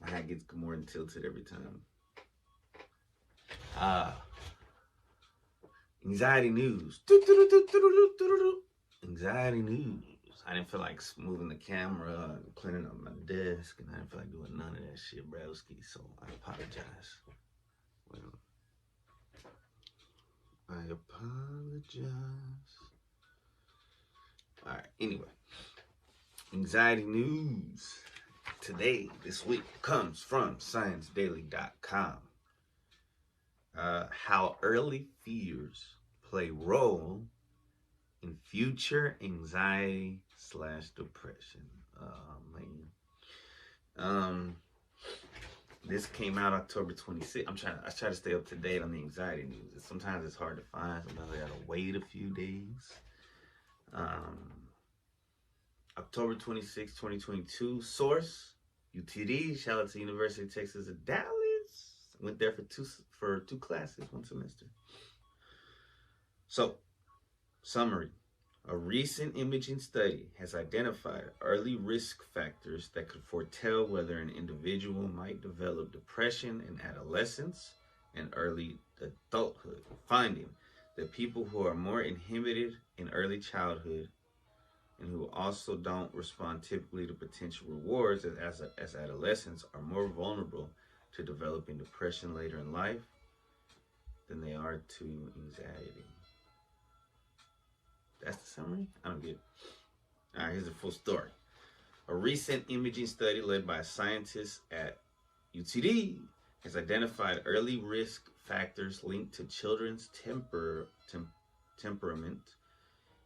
My hat gets more tilted every time. Ah, anxiety news. Anxiety news. I didn't feel like moving the camera and cleaning up my desk, and I didn't feel like doing none of that shit, Browski. So I apologize. Well, I apologize. All right. Anyway, anxiety news today, this week, comes from ScienceDaily.com. How early fears play role in future anxiety slash depression. Man. Um, this came out October 26th. I try to stay up to date on the anxiety news. Sometimes it's hard to find. Sometimes I gotta wait a few days. Um, October 26, 2022. Source, UTD. Shout out to University of Texas at Dallas. Went there for two classes, one semester. So, summary. A recent imaging study has identified early risk factors that could foretell whether an individual might develop depression in adolescence and early adulthood, finding that people who are more inhibited in early childhood and who also don't respond typically to potential rewards as adolescents are more vulnerable to developing depression later in life than they are to anxiety. That's the summary? I don't get it. All right, here's the full story. A recent imaging study led by scientists at UTD has identified early risk factors linked to children's temperament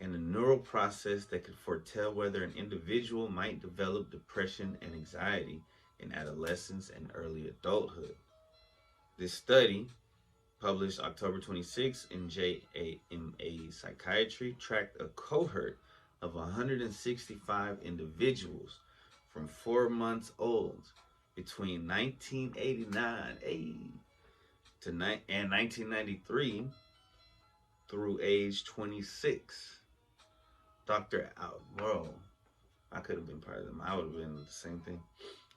and a neural process that could foretell whether an individual might develop depression and anxiety in adolescence and early adulthood. This study, published October 26 in JAMA Psychiatry, tracked a cohort of 165 individuals from 4 months old between 1989 and 1993 through age 26. Dr. Bro, I could have been part of them. I would have been the same thing.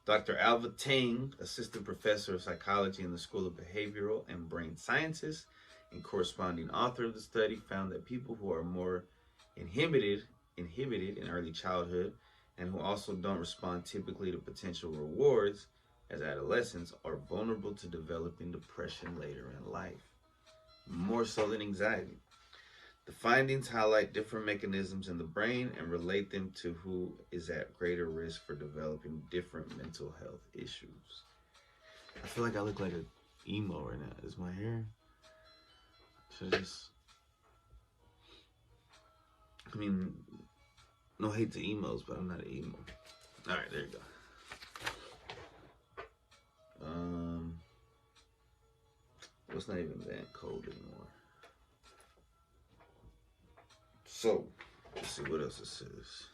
Dr. Alva Tang, assistant professor of psychology in the School of Behavioral and Brain Sciences and corresponding author of the study, found that people who are more inhibited in early childhood and who also don't respond typically to potential rewards as adolescents are vulnerable to developing depression later in life, more so than anxiety. The findings highlight different mechanisms in the brain and relate them to who is at greater risk for developing different mental health issues. I feel like I look like an emo right now. Is my hair? Should I just... I mean, no hate to emos, but I'm not an emo. Alright, there you go. Well, it's not even that cold anymore. So, let's see what else it says.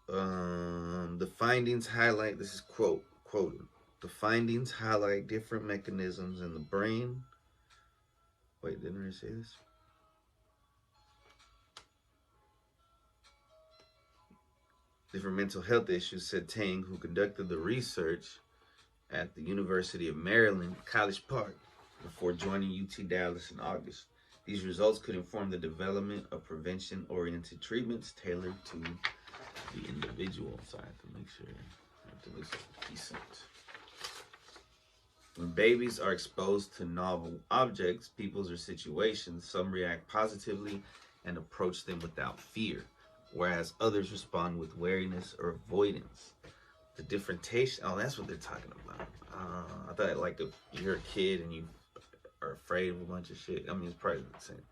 The findings highlight, this is quoted. The findings highlight different mechanisms in the brain. Wait, didn't I say this? Different mental health issues, said Tang, who conducted the research at the University of Maryland, College Park, before joining UT Dallas in August. These results could inform the development of prevention-oriented treatments tailored to the individual. So I have to make sure I have to look decent. When babies are exposed to novel objects, peoples, or situations, some react positively and approach them without fear, whereas others respond with wariness or avoidance. The differentiation, oh, that's what they're talking about. I thought like if you're a kid and you are afraid of a bunch of shit, I mean, it's probably the same.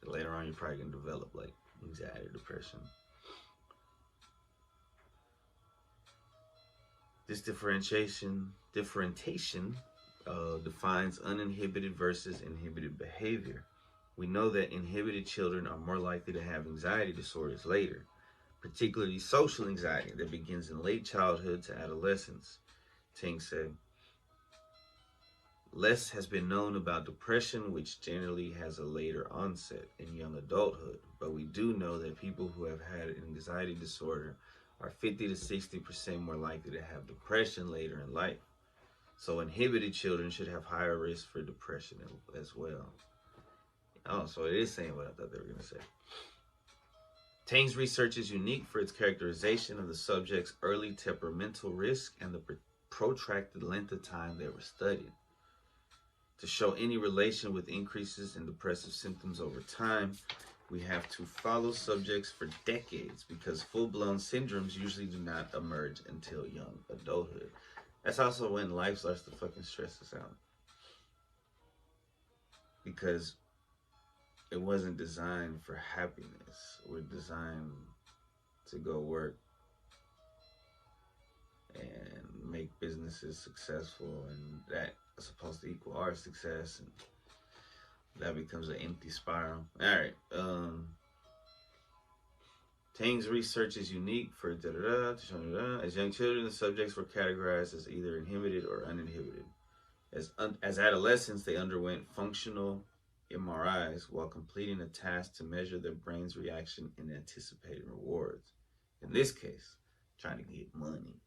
Later on, you're probably going to develop like anxiety or depression. This differentiation defines uninhibited versus inhibited behavior. We know that inhibited children are more likely to have anxiety disorders later, particularly social anxiety that begins in late childhood to adolescence. Ting said, less has been known about depression, which generally has a later onset in young adulthood, but we do know that people who have had an anxiety disorder are 50 to 60% more likely to have depression later in life. So inhibited children should have higher risk for depression as well. Oh, so it is saying what I thought they were going to say. Tane's research is unique for its characterization of the subject's early temperamental risk and the protracted length of time they were studied. To show any relation with increases in depressive symptoms over time, we have to follow subjects for decades because full-blown syndromes usually do not emerge until young adulthood. That's also when life starts to fucking stress us out. Because it wasn't designed for happiness. We're designed to go work and make businesses successful, and that is supposed to equal our success, and that becomes an empty spiral. All right. Tane's research is unique for as young children, the subjects were categorized as either inhibited or uninhibited. As adolescents, they underwent functional MRIs while completing a task to measure their brain's reaction in anticipated rewards. In this case, trying to get money.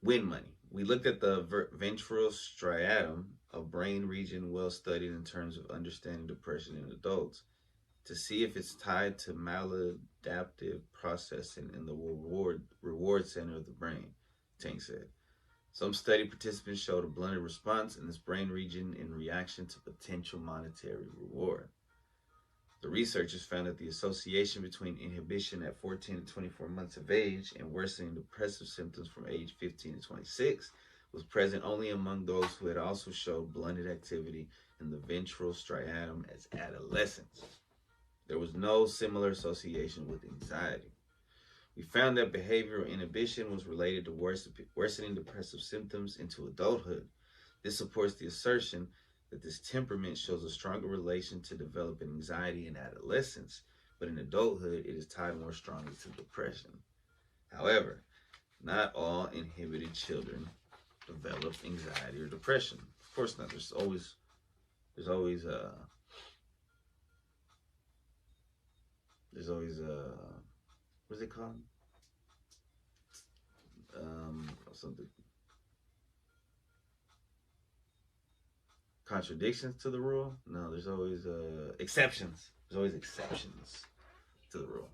Win money. We looked at the ventral striatum, a brain region well studied in terms of understanding depression in adults, to see if it's tied to maladaptive processing in the reward center of the brain, Tank said. Some study participants showed a blunted response in this brain region in reaction to potential monetary reward. The researchers found that the association between inhibition at 14 to 24 months of age and worsening depressive symptoms from age 15 to 26 was present only among those who had also showed blunted activity in the ventral striatum as adolescents. There was no similar association with anxiety. We found that behavioral inhibition was related to worsening depressive symptoms into adulthood. This supports the assertion that this temperament shows a stronger relation to developing anxiety in adolescence, but in adulthood it is tied more strongly to depression. However, not all inhibited children develop anxiety or depression. Of course not. There's always what's it called? Something contradictions to the rule? No, there's always exceptions. There's always exceptions to the rule.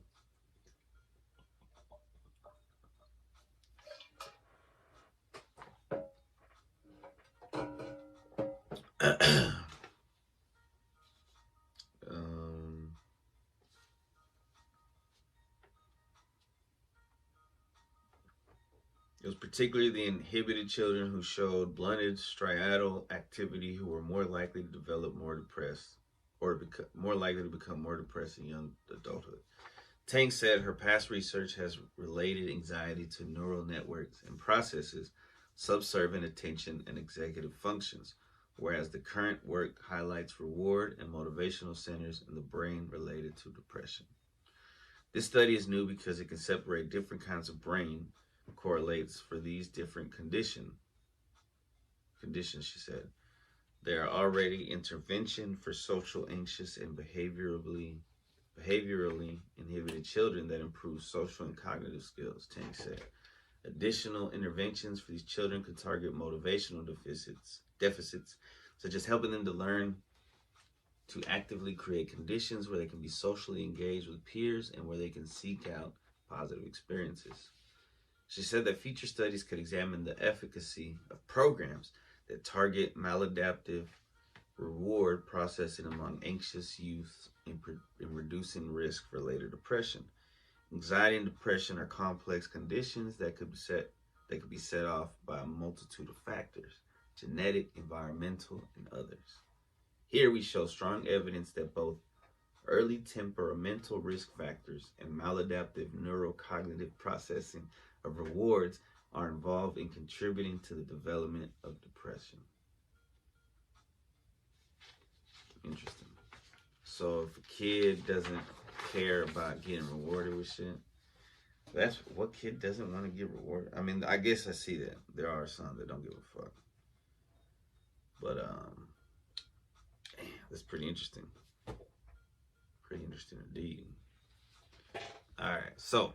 It was particularly the inhibited children who showed blunted striatal activity who were more likely to develop more depressed or more likely to become more depressed in young adulthood. Tang said her past research has related anxiety to neural networks and processes subservient attention and executive functions, whereas the current work highlights reward and motivational centers in the brain related to depression. This study is new because it can separate different kinds of brain correlates for these different conditions, she said. There are already intervention for social anxious and behaviorally inhibited children that improve social and cognitive skills, Tang said. Additional interventions for these children could target motivational deficits, such as helping them to learn to actively create conditions where they can be socially engaged with peers and where they can seek out positive experiences. She said that future studies could examine the efficacy of programs that target maladaptive reward processing among anxious youth in reducing risk for later depression. Anxiety and depression are complex conditions that could be set off by a multitude of factors, genetic, environmental, and others. Here we show strong evidence that both early temperamental risk factors and maladaptive neurocognitive processing of rewards are involved in contributing to the development of depression. Interesting. So if a kid doesn't care about getting rewarded with shit, that's what kid doesn't want to get rewarded. I mean, I guess I see that. There are some that don't give a fuck. But damn, that's pretty interesting. Pretty interesting indeed. Alright, so